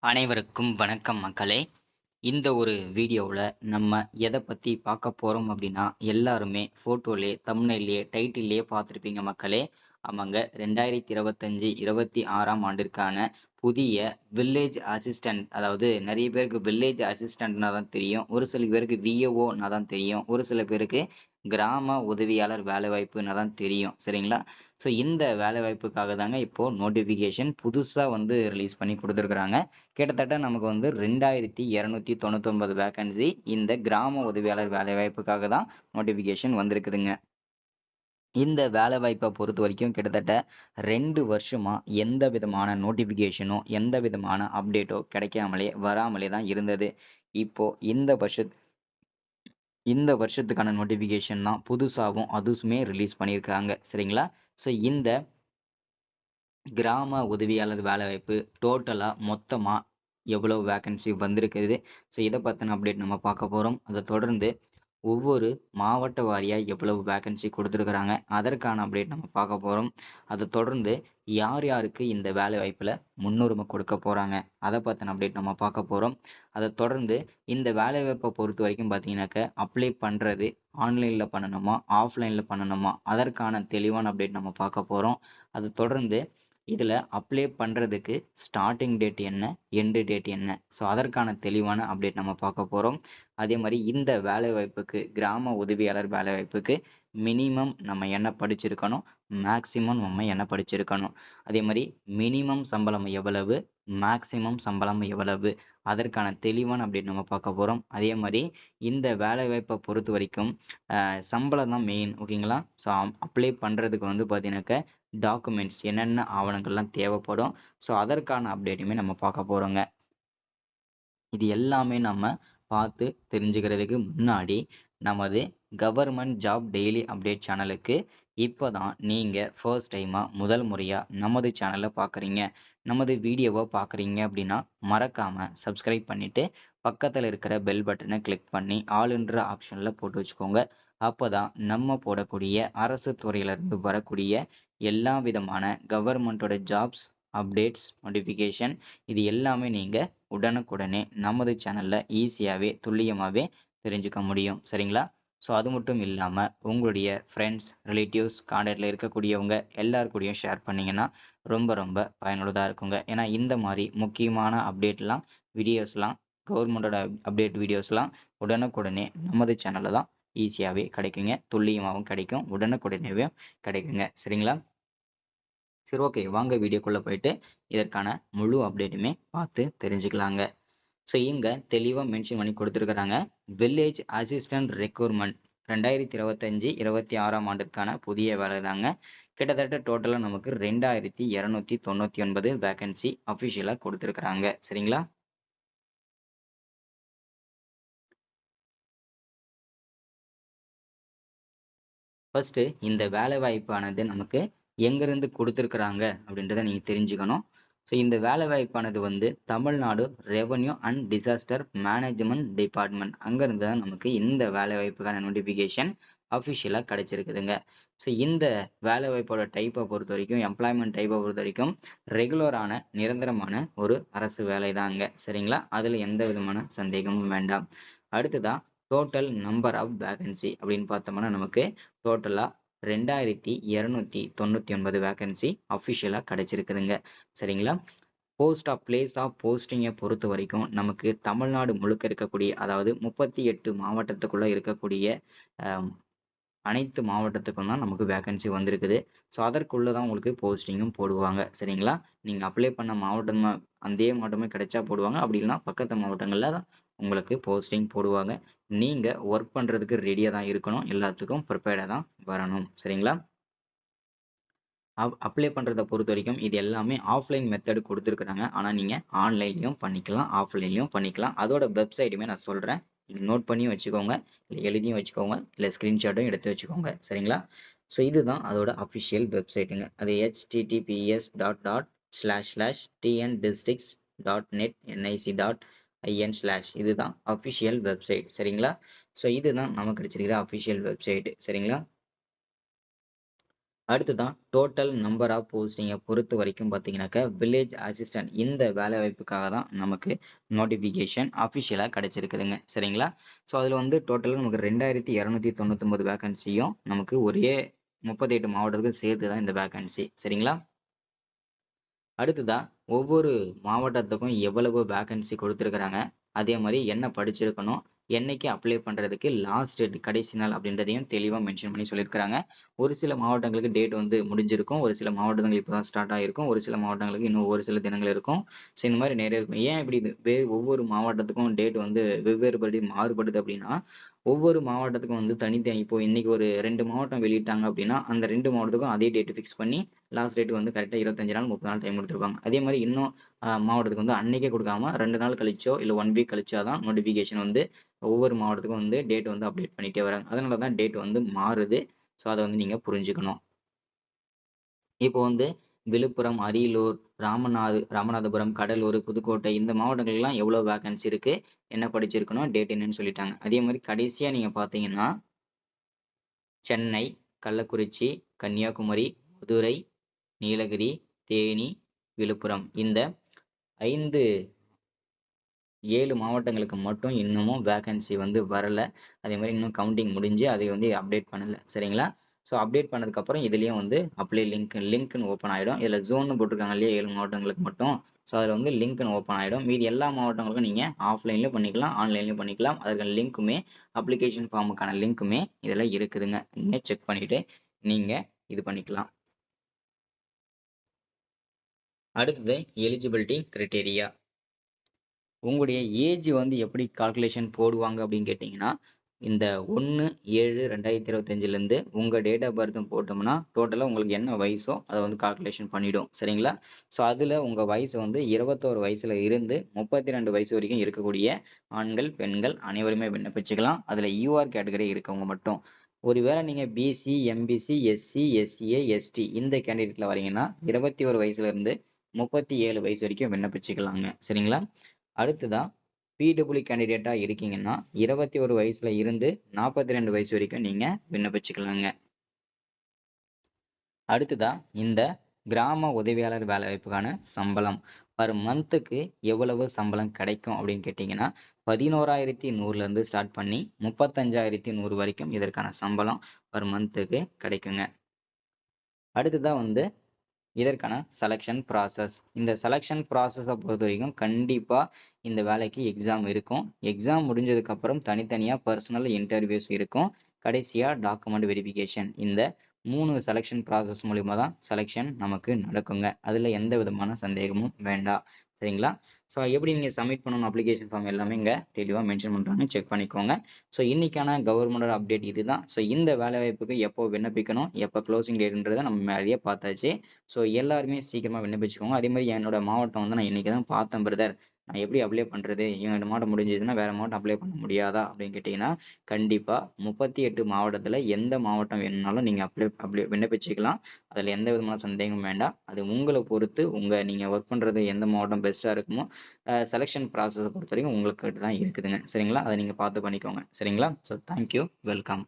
அனைவருக்கும் வணக்கம் மக்களே. இந்த ஒரு வீடியோவில் நம்ம எதை பற்றி பார்க்க போகிறோம் அப்படின்னா, எல்லாருமே ஃபோட்டோலே தம்ப்நெயில்லையே டைட்டில்லையே பார்த்துருப்பீங்க மக்களே. ஆமாங்க, 2025 26ஆம் ஆண்டிற்கான புதிய வில்லேஜ் அசிஸ்டன்ட், அதாவது நிறைய பேருக்கு வில்லேஜ் அசிஸ்டன்ட்னா தான் தெரியும், ஒரு சில பேருக்கு விஏஓனா தான் தெரியும், ஒரு சில பேருக்கு கிராம உதவியாளர் வேலைவாய்ப்புனா தான் தெரியும். சரிங்களா? ஸோ இந்த வேலைவாய்ப்புக்காக தாங்க இப்போ நோட்டிஃபிகேஷன் புதுசாக ரிலீஸ் பண்ணி கொடுத்துருக்குறாங்க. கிட்டத்தட்ட நமக்கு 2299 வேகன்சி இந்த கிராம உதவியாளர் வேலைவாய்ப்புக்காக தான் நோட்டிஃபிகேஷன் வந்திருக்குதுங்க. இந்த வேலைவாய்ப்பை பொறுத்த வரைக்கும் கிட்டத்தட்ட 2 வருஷமா எந்த விதமான நோட்டிஃபிகேஷனோ எந்த விதமான அப்டேட்டோ கிடைக்காமலே வராமலே தான் இருந்தது. இப்போ இந்த வருஷத்துக்கான நோட்டிஃபிகேஷன் தான் புதுசாகவும் அதுவுமே ரிலீஸ் பண்ணியிருக்காங்க. சரிங்களா? ஸோ இந்த கிராம உதவியாளர் வேலைவாய்ப்பு டோட்டலாக மொத்தமாக எவ்வளவு வேகன்சி வந்திருக்குது. ஸோ இதை பற்றின அப்டேட் நம்ம பார்க்க போகிறோம். அதை தொடர்ந்து ஒவ்வொரு மாவட்ட வாரியாக எவ்வளவு வேகன்சி கொடுத்துருக்குறாங்க அதற்கான அப்டேட் நம்ம பார்க்க போகிறோம். அதை தொடர்ந்து யார் யாருக்கு இந்த வேலை வாய்ப்பில் முன்னுரிமை கொடுக்க போகிறாங்க அதை பற்றின அப்டேட் நம்ம பார்க்க போகிறோம். அதை தொடர்ந்து இந்த வேலை வாய்ப்பை பொறுத்த வரைக்கும் பார்த்தீங்கன்னாக்க அப்ளை பண்ணுறது ஆன்லைனில் பண்ணணுமா ஆஃப்லைனில் பண்ணணுமா அதற்கான தெளிவான அப்டேட் நம்ம பார்க்க போகிறோம். அதை தொடர்ந்து இதில் அப்ளை பண்ணுறதுக்கு ஸ்டார்டிங் டேட் என்ன, எண்டு டேட் என்ன, ஸோ அதற்கான தெளிவான அப்டேட் நம்ம பார்க்க போகிறோம். அதே மாதிரி இந்த வேலைவாய்ப்புக்கு கிராம உதவியாளர் வேலைவாய்ப்புக்கு மினிமம் நம்ம என்ன படிச்சிருக்கணும், மேக்சிமம் நம்ம என்ன படிச்சிருக்கணும், அதே மாதிரி மினிமம் சம்பளம் எவ்வளவு, மேக்சிமம் சம்பளம் எவ்வளவு, அதற்கான தெளிவான அப்டேட் நம்ம பார்க்க போகிறோம். அதே மாதிரி இந்த வேலைவாய்ப்பை பொறுத்த வரைக்கும் சம்பளம் தான் மெயின். ஓகேங்களா? ஸோ அப்ளை பண்ணுறதுக்கு பார்த்தீங்கன்னாக்க டாக்குமெண்ட்ஸ் என்னென்ன ஆவணங்கள்லாம் தேவைப்படும், ஸோ அதற்கான அப்டேட்டுமே நம்ம பார்க்க போகிறோங்க. இது எல்லாமே நம்ம பார்த்து தெரிஞ்சுக்கிறதுக்கு முன்னாடி நமது கவர்மெண்ட் ஜாப் டெய்லி அப்டேட் சேனலுக்கு இப்போ தான் நீங்கள் ஃபர்ஸ்ட் டைமாக முதல் முறையாக நமது சேனலை பார்க்குறீங்க, நமது வீடியோவை பார்க்குறீங்க அப்படின்னா மறக்காமல் சப்ஸ்கிரைப் பண்ணிவிட்டு பக்கத்தில் இருக்கிற பெல் பட்டனை கிளிக் பண்ணி ஆளுன்ற ஆப்ஷனில் போட்டு வச்சுக்கோங்க. அப்போ தான் நம்ம போடக்கூடிய அரசு துறையிலிருந்து வரக்கூடிய எல்லா விதமான கவர்மெண்ட்டோட ஜாப்ஸ் அப்டேட்ஸ் நோட்டிஃபிகேஷன் இது எல்லாமே நீங்கள் உடனுக்குடனே நமது சேனலில் ஈஸியாகவே துல்லியமாகவே தெரிஞ்சுக்க முடியும். சரிங்களா? ஸோ அது மட்டும் இல்லாமல் உங்களுடைய ஃப்ரெண்ட்ஸ் ரிலேட்டிவ்ஸ் கான்டாக்டில் இருக்கக்கூடியவங்க எல்லாருக்கூடையும் ஷேர் பண்ணிங்கன்னா ரொம்ப ரொம்ப பயனுள்ளதாக இருக்குங்க. ஏன்னா இந்த மாதிரி முக்கியமான அப்டேட்லாம் வீடியோஸ்லாம் கவர்மெண்டோட அப்டேட் வீடியோஸ்லாம் உடனுக்குடனே நமது சேனலில் தான் ஈஸியாகவே கிடைக்குங்க, துல்லியமாகவும் கிடைக்கும், உடனுக்குடனேவே கிடைக்குங்க. சரிங்களா? சரி, ஓகே, வாங்க வீடியோக்குள்ளே போயிட்டு இதற்கான முழு அப்டேட்டுமே பார்த்து தெரிஞ்சுக்கலாங்க. ஸோ இங்கே தெளிவாக மென்ஷன் பண்ணி கொடுத்துருக்குறாங்க, வில்லேஜ் அசிஸ்டன்ட் ரெக்ரூட்மெண்ட் 2025-26ஆம் ஆண்டிற்கான புதிய வேலை தாங்க. கிட்டத்தட்ட டோட்டலாக நமக்கு 2299 வேகன்சி அஃபிஷியலாக கொடுத்துருக்குறாங்க. சரிங்களா? ஃபர்ஸ்ட் இந்த வேலை வாய்ப்பானது நமக்கு எங்கிருந்து கொடுத்துருக்குறாங்க அப்படின்றத நீங்கள் தெரிஞ்சுக்கணும். ஸோ இந்த வேலை வாய்ப்பானது Tamil Nadu revenue and disaster management department அங்கேருந்து தான் நமக்கு இந்த வேலை வாய்ப்புக்கான நோட்டிஃபிகேஷன் அஃபிஷியலாக கிடைச்சிருக்குதுங்க. ஸோ இந்த வேலை வாய்ப்போட டைப்பை பொறுத்த வரைக்கும், எம்ப்ளாய்மெண்ட் டைப்பை பொறுத்த வரைக்கும் ரெகுலரான நிரந்தரமான ஒரு அரசு வேலை தாங்க. சரிங்களா? அதில் எந்த விதமான சந்தேகமும் வேண்டாம். அடுத்ததான் டோட்டல் நம்பர் ஆஃப் வேகன்சி அப்படின்னு பார்த்தோம்னா நமக்கு டோட்டலாக 2299 வேகன்சி அஃபிஷியலாக கிடைச்சிருக்குதுங்க. சரிங்களா? போஸ்ட் ஆஃப் பிளேஸ் ஆஃப் போஸ்டிங்கை பொறுத்த வரைக்கும் நமக்கு தமிழ்நாடு முழுக்க இருக்கக்கூடிய, அதாவது 38 மாவட்டத்துக்குள்ளே இருக்கக்கூடிய அனைத்து மாவட்டத்துக்கும் தான் நமக்கு வேகன்சி வந்திருக்குது. ஸோ அதற்குள்ளே தான் உங்களுக்கு போஸ்டிங்கும் போடுவாங்க. சரிங்களா? நீங்கள் அப்ளை பண்ண மாவட்டம் அதே மாவட்டமே கிடைச்சா போடுவாங்க, அப்படி இல்லைனா பக்கத்து மாவட்டங்களில் தான் உங்களுக்கு போஸ்டிங் போடுவாங்க. நீங்கள் ஒர்க் பண்ணுறதுக்கு ரெடியாக தான் இருக்கணும், எல்லாத்துக்கும் ப்ரிப்பேர்டாக தான் வரணும். சரிங்களா? அப்ளை பண்ணுறதை பொறுத்த வரைக்கும் இது எல்லாமே ஆஃப்லைன் மெத்தட் கொடுத்துருக்குறாங்க. ஆனால் நீங்கள் ஆன்லைன்லையும் பண்ணிக்கலாம், ஆஃப்லைன்லையும் பண்ணிக்கலாம். அதோட வெப்சைட்டுமே நான் சொல்கிறேன், நோட் பண்ணியும் வச்சுக்கோங்க, இல்லை எழுதியும் வச்சுக்கோங்க, இல்லை ஸ்க்ரீன்ஷாட்டும் எடுத்து வச்சுக்கோங்க. சரிங்களா? ஸோ இதுதான் அதோட அஃபிஷியல் வெப்சைட்டுங்க. அது https://tndistricts.net.nic.in/ இதுதான் அஃபிஷியல் வெப்சைட். சரிங்களா? ஸோ இதுதான் நமக்கு கிடைச்சிருக்கிற அஃபிஷியல் வெப்சைட். சரிங்களா? அடுத்துதான் டோட்டல் நம்பர் ஆஃப் போஸ்டிங்கை பொறுத்த வரைக்கும் பார்த்தீங்கன்னாக்கா வில்லேஜ் அசிஸ்டன்ட் இந்த வேலை வாய்ப்புக்காக தான் நமக்கு நோட்டிஃபிகேஷன் அஃபிஷியலாக கிடைச்சிருக்குதுங்க. சரிங்களா? ஸோ அதில் வந்து டோட்டலாக நமக்கு 2299 வேகன்சியும் நமக்கு ஒரே 38 மாவட்டத்துக்கு சேர்த்து தான் இந்த வேகன்சி. சரிங்களா? அடுத்ததா ஒவ்வொரு மாவட்டத்துக்கும் எவ்வளவு வேகன்சி கொடுத்துருக்குறாங்க, அதே மாதிரி என்ன படிச்சிருக்கணும், என்னைக்கு அப்ளை பண்றதுக்கு லாஸ்ட் டேட் கடைசி நாள் அப்படின்றதையும் தெளிவா மென்ஷன் பண்ணி சொல்லியிருக்கிறாங்க. ஒரு சில மாவட்டங்களுக்கு டேட் வந்து முடிஞ்சிருக்கும், ஒரு சில மாவட்டங்களுக்கு இப்பதான் ஸ்டார்ட் ஆகிருக்கும், ஒரு சில மாவட்டங்களுக்கு இன்னும் ஒரு சில தினங்கள் இருக்கும். ஸோ இந்த மாதிரி நிறைய இருக்கும். ஏன் இப்படி இது ஒவ்வொரு மாவட்டத்துக்கும் டேட் வந்து வெவ்வேறுபடி மாறுபடுது அப்படின்னா, ஒவ்வொரு மாவட்டத்துக்கும் வந்து தனித்தனி இப்போ இன்னைக்கு ஒரு 2 மாவட்டம் வெளியிட்டாங்க அப்படின்னா, அந்த 2 மாவட்டத்துக்கும் அதே டேட் ஃபிக்ஸ் பண்ணி லாஸ்ட் டேட் வந்து கரெக்டா 25 நாள் 30 நாள் டைம் கொடுத்துருப்பாங்க. அதே மாதிரி இன்னும் மாவட்டத்துக்கு வந்து அன்னைக்கே கொடுக்காம 2 நாள் கழிச்சோ இல்ல 1 வீக் கழிச்சோ தான் நோட்டிஃபிகேஷன் வந்து ஒவ்வொரு மாவட்டத்துக்கும் வந்து டேட் வந்து அப்டேட் பண்ணிட்டே வராங்க. அதனால தான் டேட் வந்து மாறுது. ஸோ அத வந்து நீங்க புரிஞ்சுக்கணும். இப்போ வந்து விழுப்புரம், அரியலூர், ராமநாதபுரம், கடலூர், புதுக்கோட்டை இந்த மாவட்டங்கள்லாம் எவ்வளவு வேகன்சி இருக்கு, என்ன படிச்சிருக்கணும், டேட் என்னன்னு சொல்லிட்டாங்க. அதே மாதிரி கடைசியா நீங்க பார்த்தீங்கன்னா சென்னை, கள்ளக்குறிச்சி, கன்னியாகுமரி, மதுரை, நீலகிரி, தேனி, விழுப்புரம் இந்த 5 7 மாவட்டங்களுக்கு மட்டும் இன்னமும் வேகன்சி வந்து வரல. அதே மாதிரி இன்னும் கவுண்டிங் முடிஞ்சு அதை வந்து அப்டேட் பண்ணல. சரிங்களா? ஸோ அப்டேட் பண்ணதுக்கு அப்புறம் இதுலயும் வந்து அப்ளை லிங்க்னு ஓப்பன் ஆயிடும். இதுல ஜோன் போட்டிருக்காங்க இல்லையா 7 மாவட்டங்களுக்கு மட்டும். ஸோ அதுல வந்து லிங்க்னு ஓப்பன் ஆயிடும். மீதி எல்லா மாவட்டங்களுக்கும் நீங்க ஆஃப்லைன்லயும் பண்ணிக்கலாம், ஆன்லைன்லயும் பண்ணிக்கலாம். அதற்கான லிங்க்குமே அப்ளிகேஷன் ஃபார்முக்கான லிங்க்குமே இதுல இருக்குதுங்க. நீங்க செக் பண்ணிட்டு நீங்க இது பண்ணிக்கலாம். அடுத்தது எலிஜிபிலிட்டி கிரைட்டீரியா. உங்களுடைய ஏஜ் வந்து எப்படி கால்குலேஷன் போடுவாங்க அப்படின்னு கேட்டிங்கன்னா, இந்த 1/7/2025லேருந்து உங்கள் டேட் ஆஃப் பர்த்தும் போட்டோம்னா டோட்டலாக உங்களுக்கு என்ன வயசோ அதை வந்து கால்குலேஷன் பண்ணிடும். சரிங்களா? ஸோ அதில் உங்கள் வயசு வந்து 21 வயசுல இருந்து 32 வயசு வரைக்கும் இருக்கக்கூடிய ஆண்கள், பெண்கள் அனைவருமே விண்ணப்பிச்சுக்கலாம். அதில் யூஆர் கேட்டகரி இருக்கவங்க மட்டும். ஒருவேளை நீங்கள் PC, MBC, SC, SCA, ST இந்த கேண்டிடேட்ல வரீங்கன்னா 21 வயசுல இருந்து 37 வயசு வரைக்கும் விண்ணப்பிச்சுக்கலாங்க. சரிங்களா? அடுத்ததா பிடபிள்யூ கேண்டிடேட்டா இருக்கீங்கன்னா 21 வயசுல இருந்து 42 வயசு வரைக்கும் நீங்க விண்ணப்பிச்சுக்கலாங்க. அடுத்ததா இந்த கிராம உதவியாளர் வேலை வாய்ப்புக்கான சம்பளம் பர் மந்த்துக்கு எவ்வளவு சம்பளம் கிடைக்கும் அப்படின்னு கேட்டீங்கன்னா 11,100ல இருந்து ஸ்டார்ட் பண்ணி 35,100 வரைக்கும் இதற்கான சம்பளம் பர் மந்த்துக்கு கிடைக்குங்க. அடுத்ததா வந்து இதற்கான செலெக்ஷன் ப்ராசஸ். இந்த செலெக்ஷன் ப்ராசஸை பொறுத்த வரைக்கும் கண்டிப்பா இந்த வேலைக்கு எக்ஸாம் இருக்கும். எக்ஸாம் முடிஞ்சதுக்கு அப்புறம் தனித்தனியா பர்சனல் இன்டர்வியூஸ் இருக்கும். கடைசியா டாக்குமெண்ட் வெரிஃபிகேஷன். இந்த 3 செலெக்ஷன் ப்ராசஸ் மூலியமா தான் செலெக்ஷன் நமக்கு நடக்குங்க. அதுல எந்த விதமான சந்தேகமும் வேண்டாம். சரிங்களா? ஸோ எப்படி நீங்க சப்மிட் பண்ணணும் அப்ளிகேஷன் ஃபார்ம் எல்லாமே இங்க தெளிவா மென்ஷன் பண்றாங்க, செக் பண்ணிக்கோங்க. ஸோ இன்னைக்கான கவர்மெண்டோட அப்டேட் இதுதான். ஸோ இந்த வேலை வாய்ப்புக்கு எப்போ விண்ணப்பிக்கணும், எப்போ க்ளோசிங் டேட்ன்றதை நம்ம மேலேயே பார்த்தாச்சு. ஸோ எல்லாருமே சீக்கிரமா விண்ணப்பிச்சுக்கோங்க. அதே மாதிரி என்னோட மாவட்டம் வந்து நான் இன்னைக்கு தான் பார்த்தேன் பிரதர். நான் எப்படி அப்ளை பண்றது? என் மாவட்டம் முடிஞ்சதுன்னா வேற மாவட்டம் அப்ளை பண்ண முடியாதா அப்படின்னு கேட்டீங்கன்னா, கண்டிப்பா 38 மாவட்டத்துல எந்த மாவட்டம் வேணும்னாலும் நீங்க அப்ளை விண்ணப்பிச்சுக்கலாம். அதுல எந்த விதமான சந்தேகமும் வேண்டாம். அது உங்களை பொறுத்து நீங்க ஒர்க் பண்றது எந்த மாவட்டம் பெஸ்டா இருக்குமோ செலெக்ஷன் ப்ராசஸை பொறுத்த வரைக்கும் உங்களுக்கு தான் இருக்குதுங்க. சரிங்களா? அதை நீங்க பார்த்து பண்ணிக்கோங்க. சரிங்களா? So thank you, welcome.